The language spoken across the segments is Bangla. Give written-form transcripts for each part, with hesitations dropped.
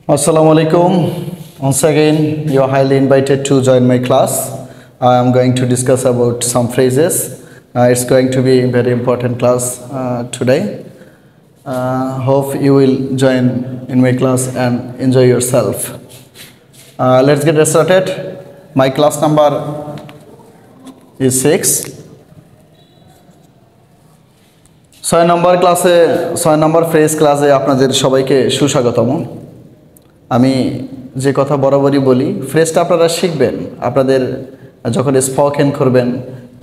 Assalamu alaikum. Once again, you are highly invited to join my class. I am going to discuss about some phrases. It's going to be a very important class today. Hope you will join in my class and enjoy yourself. Let's get started. My class number is 6. 6 number phrase ক্লাসে আপনাদের সবাইকে সুস্বাগতম। আমি যে কথা বরাবরই বলি, ফ্রেজটা আপনারা শিখবেন। আপনাদের যখন স্পোকেন করবেন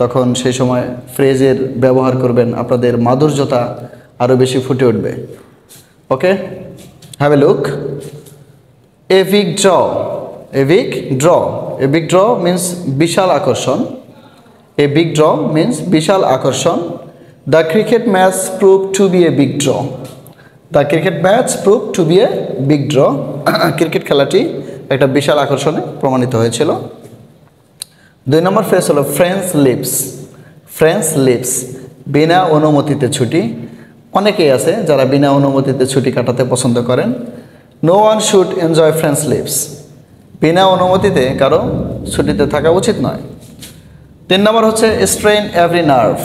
তখন সেই সময় ফ্রেজের ব্যবহার করবেন, আপনাদের মাধুর্যতা আরও বেশি ফুটে উঠবে। Okay, have a look. A big draw. A big draw. A big draw means বিশাল আকর্ষণ। এ বিগ ড্র মিন্স বিশাল আকর্ষণ। The cricket match proved to be a big draw. The cricket match proved to be a big draw. Cricket খেলাটি একটা বিশাল আকর্ষণে প্রমাণিত হয়েছিল। 2 নম্বর ফ্রেজ হলো ফ্রেন্ডস লিভস। ফ্রেন্ডস লিভস, বিনা অনুমতিতে ছুটি। অনেকেই আছে যারা বিনা অনুমতিতে ছুটি কাটাতে পছন্দ করেন। No one should enjoy friends lives. বিনা অনুমতিতে কারো ছুটিতে থাকা উচিত নয়। 3 নম্বর হচ্ছে strain every nerve.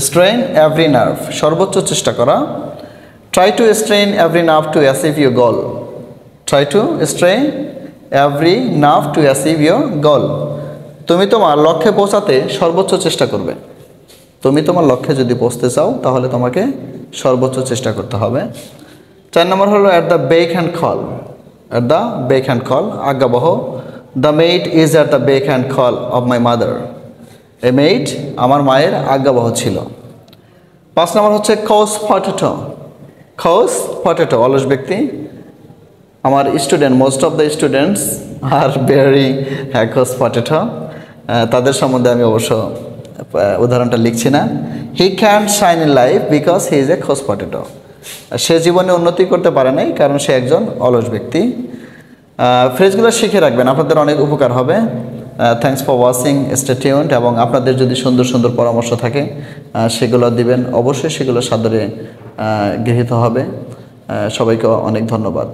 Strain every nerve, সর্বোচ্চ চেষ্টা করা। Try to strain every nerve to achieve your goal. Try to strain every nerve to achieve your goal. তুমি তোমার লক্ষ্যে পৌঁছাতে সর্বোচ্চ চেষ্টা করবে। তুমি তোমার লক্ষ্যে যদি পৌঁছতে চাও তাহলে তোমাকে সর্বোচ্চ চেষ্টা করতে হবে। 4 নম্বর হলো at the beck and call. At the beck and call, আজ্ঞাবহ। The maid is at the beck and call of my mother. A maid আমার মায়ের আজ্ঞাবহ ছিল। 5 নম্বর হচ্ছে কজ পটেটো। কজ পটেটো, অলস ব্যক্তি। আমার student, most of the students are very couch potato. তাদের সম্বন্ধে আমি অবশ্য উদাহরণটা লিখছি না। He can't shine in life because he is a couch potato. সে জীবনে উন্নতি করতে পারে নাই কারণ সে একজন অলস ব্যক্তি। ফ্রেজগুলো শিখে রাখবেন, আপনাদের অনেক উপকার হবে। Thanks for watching, stay tuned. এবং আপনাদের যদি সুন্দর সুন্দর পরামর্শ থাকে সেগুলো দিবেন, অবশ্যই সেগুলো সাদরে গৃহীত হবে। সবাইকে অনেক ধন্যবাদ।